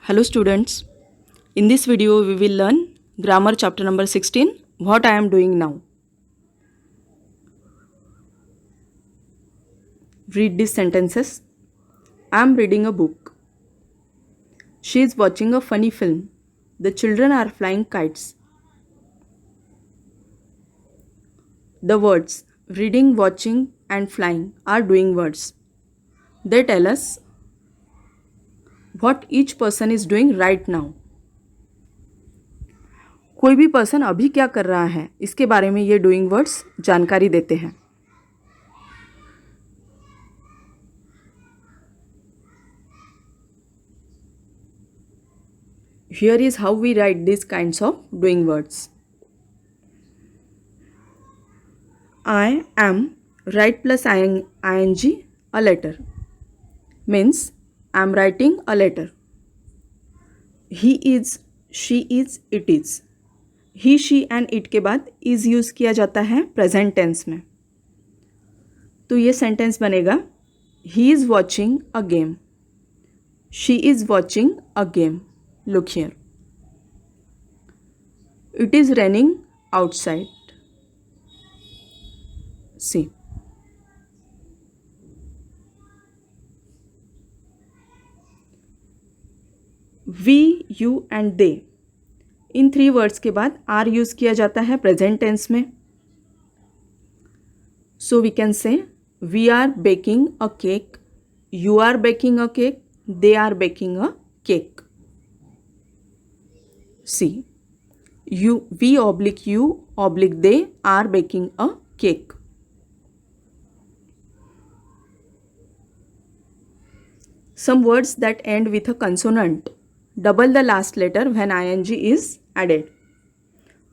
Hello students, in this video we will learn grammar chapter number 16, what I am doing now. Read these sentences. I am reading a book. She is watching a funny film. The children are flying kites. The words reading, watching and flying are doing words. They tell us what each person is doing right now. कोई भी person अभी क्या कर रहा है इसके बारे में ये डूइंग वर्ड्स जानकारी देते हैं. Here is how we write these kinds of doing words. I am write plus ing a letter means I am writing a letter. He is, she is, it is. He she and it के बाद is use किया जाता है present tense में. तो ये sentence बनेगा he is watching a game. She is watching a game. Look here. It is raining outside. See. We, you and they, in 3 words के बाद आर यूज़ किया जाता है प्रेजेंट टेंस में. So we can say we are baking a cake, you are baking a cake, they are baking a cake. See. You, we oblique you oblique they are baking a cake. Some words that end with a consonant double the last letter when ing is added.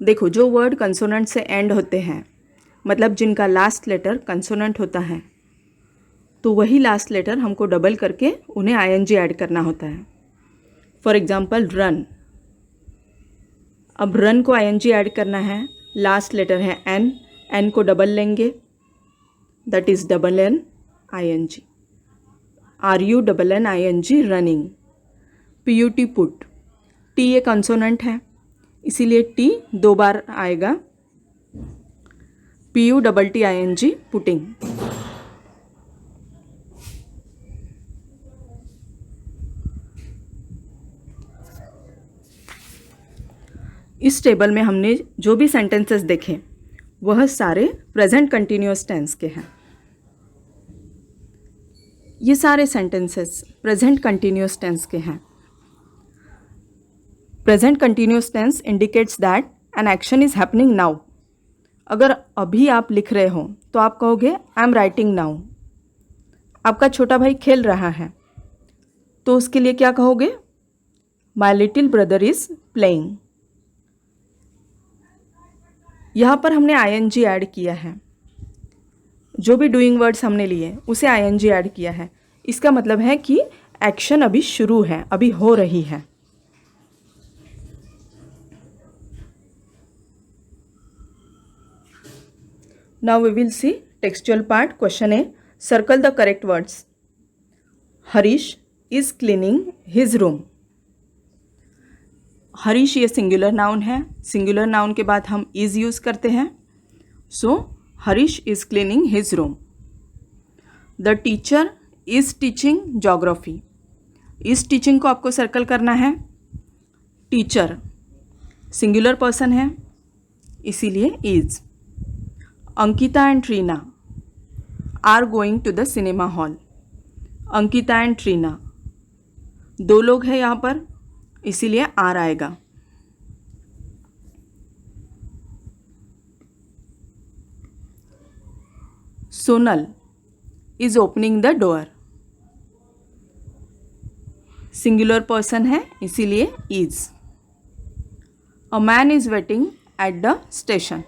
देखो, जो word consonant से and होते हैं, मतलब जिनका last letter consonant होता है, तो वही लास्ट लेटर हमको डबल करके उन्हें ing ऐड करना होता है. For example run. अब रन को ing ऐड करना है, लास्ट लेटर है एन, एन को डबल लेंगे, that is double N ing. R U double N ing running. P U T put. T ये कंसोनेंट है इसीलिए टी 2 बार आएगा. P U double T ing putting. इस टेबल में हमने जो भी सेंटेंसेस देखे वह सारे प्रेजेंट कंटिन्यूअस टेंस के हैं. ये सारे सेंटेंसेस प्रेजेंट कंटिन्यूअस टेंस के हैं. Present continuous tense indicates that an action is happening now. अगर अभी आप लिख रहे हो तो आप कहोगे आई एम राइटिंग नाउ. आपका छोटा भाई खेल रहा है तो उसके लिए क्या कहोगे? My little brother is playing. यहाँ पर हमने ing ऐड किया है. जो भी डूइंग वर्ड्स हमने लिए उसे ing ऐड किया है. इसका मतलब है कि एक्शन अभी शुरू है, अभी हो रही है. Now we will see textual part. Question A. Circle the correct words. Harish is cleaning his room. Harish ये सिंगुलर नाउन है. सिंगुलर नाउन के बाद हम इज यूज़ करते हैं. So Harish is cleaning his room. The teacher is teaching geography. इस teaching को आपको सर्कल करना है. टीचर सिंगुलर पर्सन है इसीलिए is. Ankita and Trina are going to the cinema hall. Ankita and Trina 2 लोग हैं यहाँ पर इसीलिए आर आएगा. Sonal is opening the door. Singular person है इसीलिए is. A man is waiting at the station.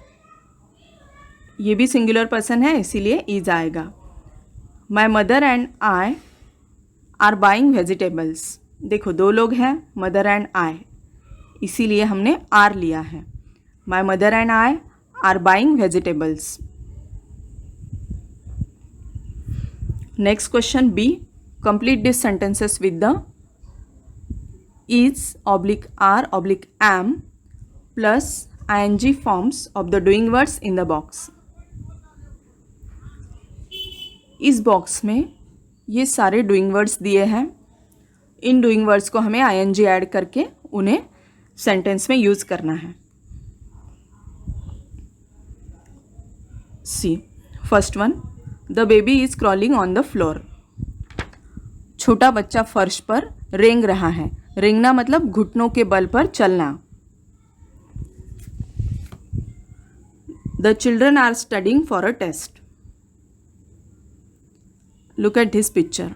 ये भी सिंगुलर पर्सन है इसीलिए इज आएगा. My mother and I are buying vegetables. देखो 2 लोग हैं, मदर एंड आई, इसीलिए हमने आर लिया है. My mother and I are buying vegetables. Next question B. Complete this sentences with the is oblique are oblique am plus ing forms of the doing words in the box. इस box में ये सारे doing words दिए हैं. In doing words को हमें ing add करके उन्हें सेंटेंस में यूज़ करना है. See first one, the baby is crawling on the floor. छोटा बच्चा फर्श पर रेंग रहा है. रेंगना मतलब घुटनों के बल पर चलना. The children are studying for a test. Look at this picture.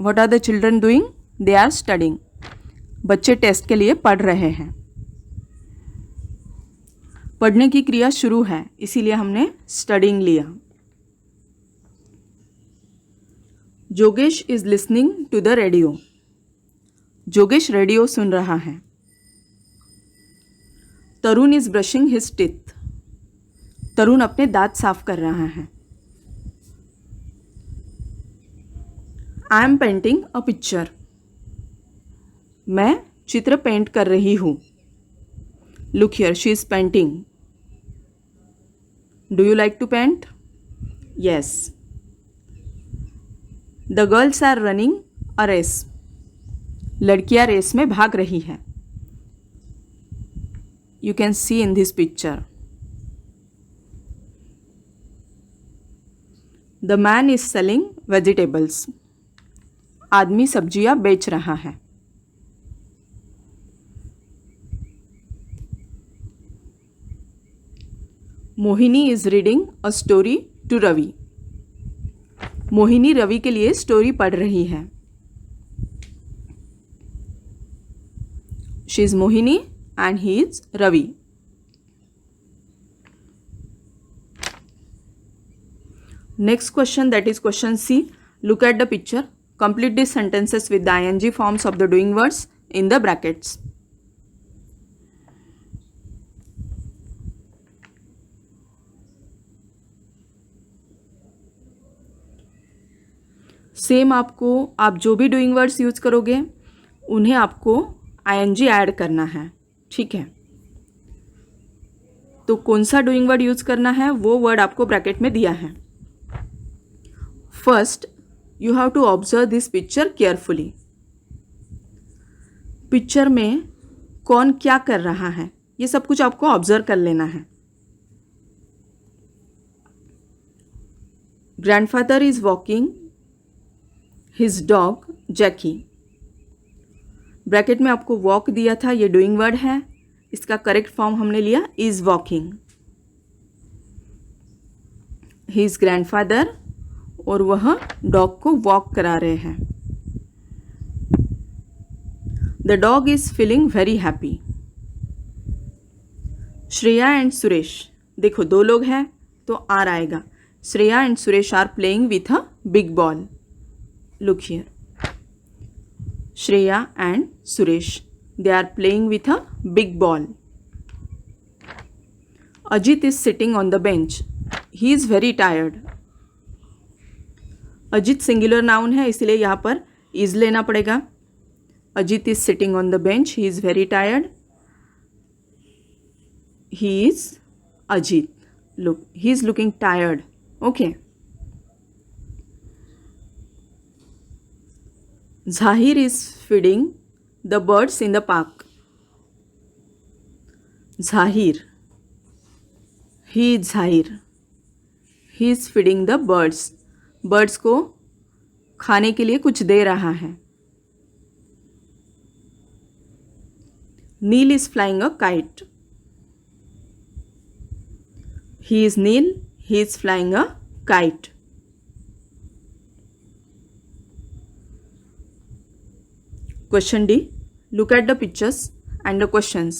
What are the children doing? They are studying. बच्चे टेस्ट के लिए पढ़ रहे हैं. पढ़ने की क्रिया शुरू है, इसीलिए हमने स्टडिंग लिया. जोगेश is listening to the radio. जोगेश रेडियो सुन रहा है. Tarun is brushing his teeth. Tarun अपने दांत साफ कर रहा है. I am painting a picture. मैं चित्र पेंट कर रही हूँ. Look here, she is painting. Do you like to paint? Yes. The girls are running a race. लड़कियां रेस में भाग रही है. You can see in this picture. The man is selling vegetables. आदमी सब्जियां बेच रहा है. Mohini is reading a story to Ravi. Mohini Ravi के लिए स्टोरी पढ़ रही है. She is Mohini and he is Ravi. Next question, that is question C. Look at the picture. Complete these sentences with the ing forms of the doing words in the brackets. Same आपको, आप जो भी doing words use करोगे उन्हें आपको ing add करना है. ठीक है, तो कौन सा डूइंग वर्ड यूज करना है वो वर्ड आपको ब्रैकेट में दिया है. First, you have to observe this picture carefully. Picture में कौन क्या कर रहा है ये सब कुछ आपको ऑब्जर्व कर लेना है. Grandfather is walking his dog Jackie. Bracket में आपको वॉक दिया था, ये डूइंग वर्ड है. इसका करेक्ट फॉर्म हमने लिया इज वॉकिंग. हिज ग्रैंडफादर, और वह डॉग को वॉक करा रहे हैं. The dog is feeling very happy. Shreya and Suresh, देखो दो लोग हैं तो आर आएगा. Shreya and Suresh are playing with a big ball. Look here, Shreya and Suresh, they are playing with a big ball. Ajit is sitting on the bench. He is very tired. Ajit singular noun है इसलिए यहाँ पर इज लेना पड़ेगा. Ajit is sitting on the bench. He is very tired. He is Ajit. Look, he is looking tired. Okay. Zahir is feeding the birds in the park. Zahir. He is Zahir. He is feeding the birds. Birds को खाने के लिए कुछ दे रहा है. Neil is flying a kite. He is Neil. He is flying a kite. Question D. Look at the pictures and the questions.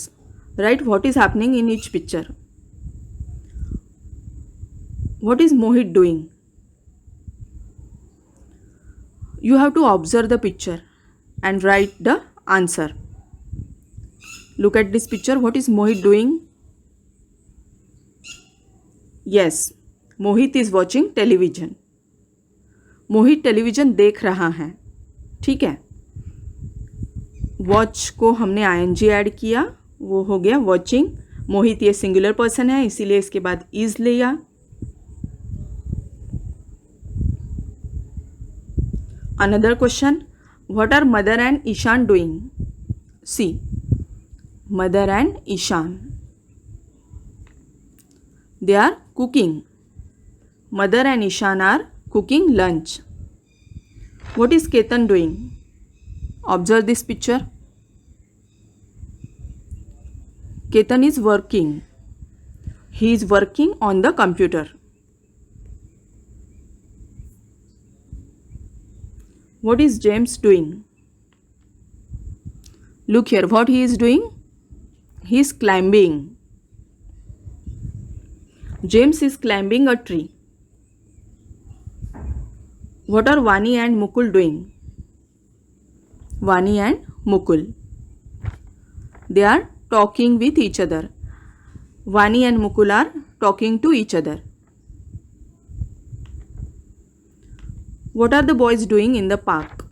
Write what is happening in each picture. What is Mohit doing? You have to observe the picture and write the answer. Look at this picture. What is Mohit doing? Yes, Mohit is watching television. Mohit television देख रहा है. ठीक है. Watch को हमने ING add किया, वो हो गया वॉचिंग। मोहित ये सिंगुलर पर्सन है, इसीलिए इसके बाद इज लिया। Another question, what are mother and Ishaan doing? See, mother and Ishaan, they are cooking. Mother and Ishan are cooking lunch. What is Ketan doing? Observe this picture. Ketan is working. He is working on the computer. What is James doing? Look here, what he is doing? He is climbing. James is climbing a tree. What are Vani and Mukul doing? Vani and Mukul, they are talking with each other. Vani and Mukul are talking to each other. What are the boys doing in the park?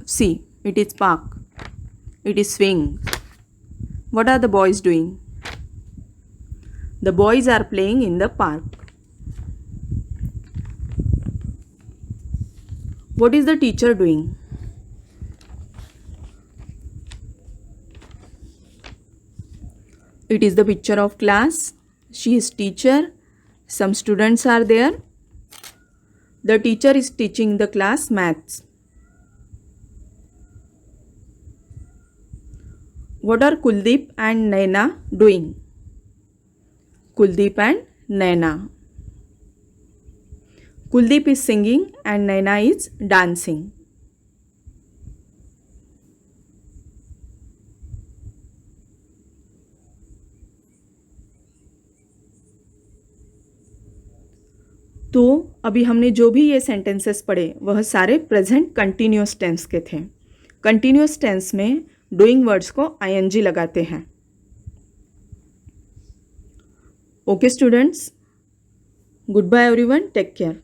See, it is park. It is swing. What are the boys doing? The boys are playing in the park. What is the teacher doing? It is the picture of class. She is teacher. Some students are there. The teacher is teaching the class maths. What are Kuldeep and Naina doing? Kuldeep and Naina. Kuldeep is singing and Naina is dancing. तो अभी हमने जो भी ये sentences पढ़े वह सारे present continuous tense के थे। कंटिन्यूअस टेंस में डूइंग वर्ड्स को आईएनजी लगाते हैं। Okay students, goodbye everyone, take care.